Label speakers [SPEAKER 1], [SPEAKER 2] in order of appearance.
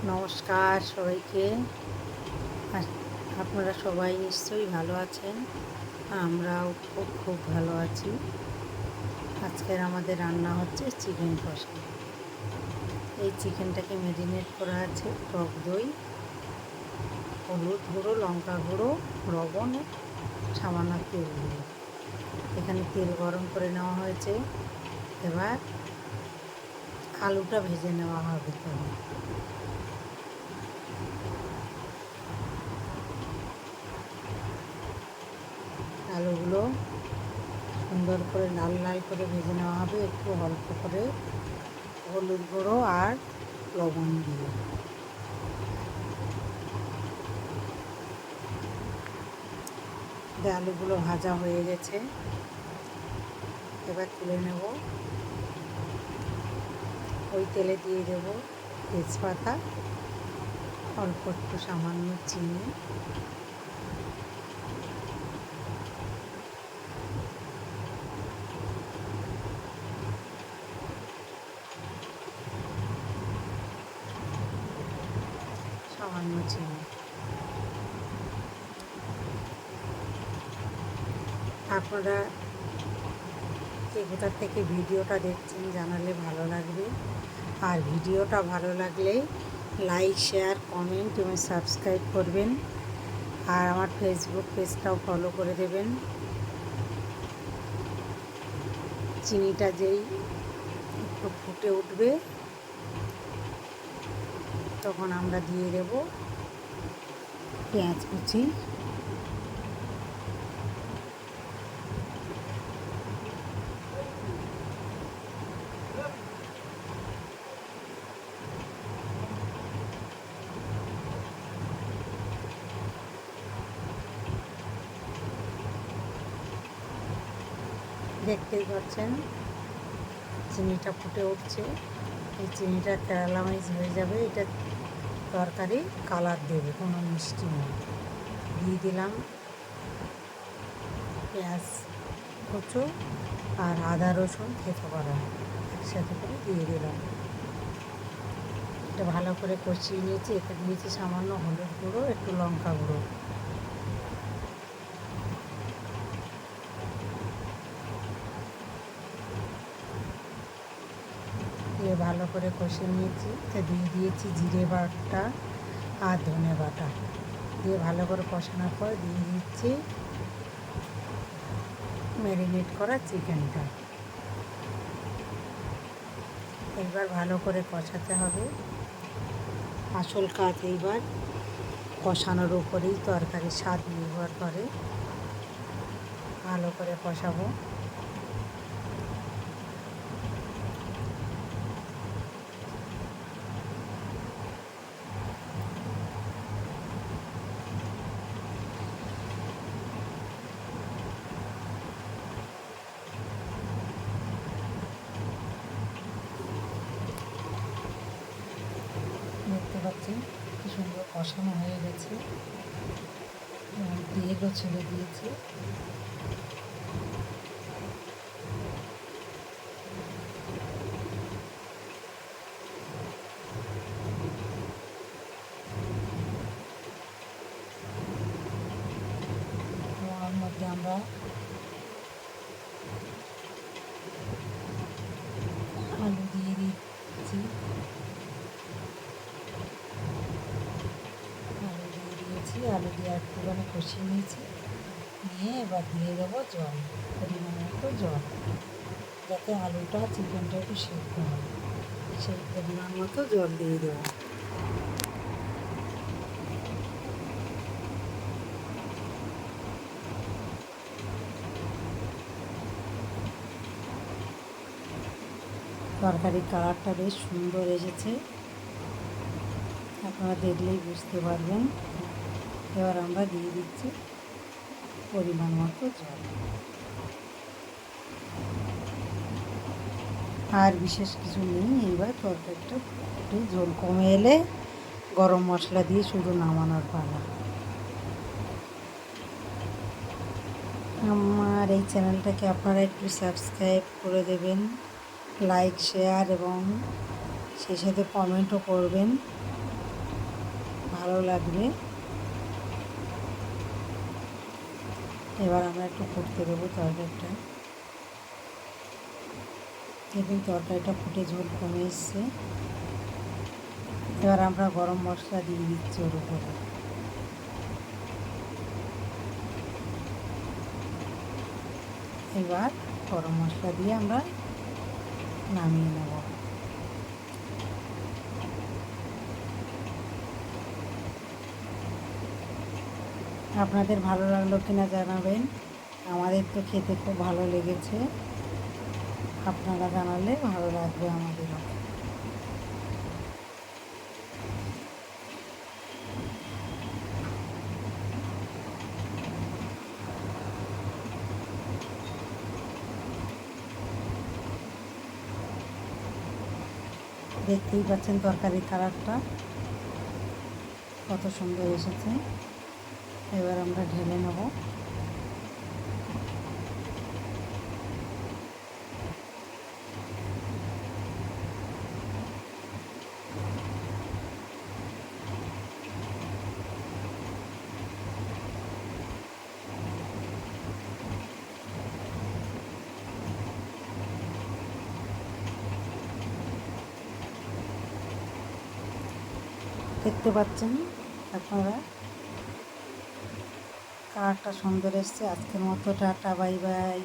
[SPEAKER 1] নমস্কার সবাইকে। আপনারা সবাই নিশ্চয়ই ভালো আছেন। আমরাও খুব ভালো আছি। আজকের আমাদের রান্না হচ্ছে চিকেন কষা। এই চিকেনটাকে ম্যারিনেট করা আছে টক দই, হলুদ গুঁড়ো, লঙ্কা গুঁড়ো, লবণ, সামান্য তেল দিয়ে। এখানে তেল গরম করে নেওয়া হয়েছে। এবার আলুটা ভেজে নেওয়া হবে। আলুগুলো সুন্দর করে লাল লাল করে ভেজে নেওয়া হবে, একটু অল্প করে হলুদ গুঁড়ো আর লবণ দিয়ে। আলুগুলো ভাজা হয়ে গেছে, এবার তুলে নেব। ওই তেলে দিয়ে দেব তেজপাতা, অল্প একটু সামান্য চিনি, সামান্য চিনি। আপনারা কোথা থেকে ভিডিওটা দেখছেন জানালে ভালো লাগবে। আর ভিডিওটা ভালো লাগলে লাইক, শেয়ার, কমেন্ট এবং সাবস্ক্রাইব করবেন। আর আমার ফেসবুক পেজটাও ফলো করে দেবেন। চিনিটা যেই একটু ফুটে উঠবে তখন আমরা দিয়ে দেব পেঁয়াজ কুচি। দেখতেই পাচ্ছেন চিনিটা ফুটে উঠছে। এই চিনিটা ক্যারামেলাইজ হয়ে যাবে, এটা তরকারি কালার দেবে, কোনো মিষ্টি নেই। দিয়ে দিলাম পেঁয়াজ কুচো আর আদা রসুন থেতো করা একসাথে করে দিয়ে দিলাম। এটা ভালো করে কষিয়ে নিয়েছি। এখানে দিয়েছি সামান্য হলুদ গুঁড়ো, একটু লঙ্কা গুঁড়ো। দিয়ে ভালো করে কষিয়ে নিয়েছি। তা দিয়ে দিয়েছি জিরে বাটা আর ধনে বাটা। দিয়ে ভালো করে কষানোর পর দিয়ে দিচ্ছি ম্যারিনেট করা চিকেনটা। এইবার ভালো করে কষাতে হবে। আসল কাজ এইবার কষানোর উপরেই তরকারির স্বাদ নির্ভর করে। ভালো করে কষাবো। দেখতে পাচ্ছি কি সুন্দর কষানো হয়ে গেছে, তেলও ছেড়ে দিয়েছে। ওর মধ্যে আমরা আলু দিয়ে দিচ্ছি। আলু দিয়ে একটুখানি কষিয়ে নিয়েছি। নিয়ে এবার দিয়ে দেবো জল, পরিমাণ মতো জল, যাতে আলুটা চিকেনটা একটু সেদ্ধ হয়। সেই পরিমাণ মতো জল দিয়ে দেবো। তরকারির কালারটা বেশ সুন্দর এসেছে, আপনারা দেখলেই বুঝতে পারবেন। এবার আমরা দিয়ে দিচ্ছি পরিমাণ মতো জল। আর বিশেষ কিছু নেই। এইবার তরকারিটা একটু ঝোল কমে এলে গরম মশলা দিয়ে শুধু নামানোর পালা। আমার এই চ্যানেলটাকে আপনারা একটু সাবস্ক্রাইব করে দেবেন, লাইক, শেয়ার এবং সেই সাথে কমেন্টও করবেন। ভালো লাগবে। এবার আমরা একটু ফুটতে দেবো তরকারিটা। দেখুন তরকারিটা ফুটে ঝোল কমে এসছে। এবার আমরা গরম মশলা দিয়ে দিচ্ছি ওর উপরে। এবার গরম মশলা দিয়ে আমরা নামিয়ে নেব। আপনাদের ভালো লাগলো কিনা জানাবেন। আমাদের তো খেতে খুব ভালো লেগেছে, আপনারা জানালে ভালো লাগবে আমাদেরও। দেখতেই পাচ্ছেন তরকারির কালারটা কত সুন্দর এসেছে। এবার আমরা ঢেলে নেব। দেখতে পাচ্ছেন আপনারা কালারটা সুন্দর এসছে। আজকের মতো টাটা, বাই বাই।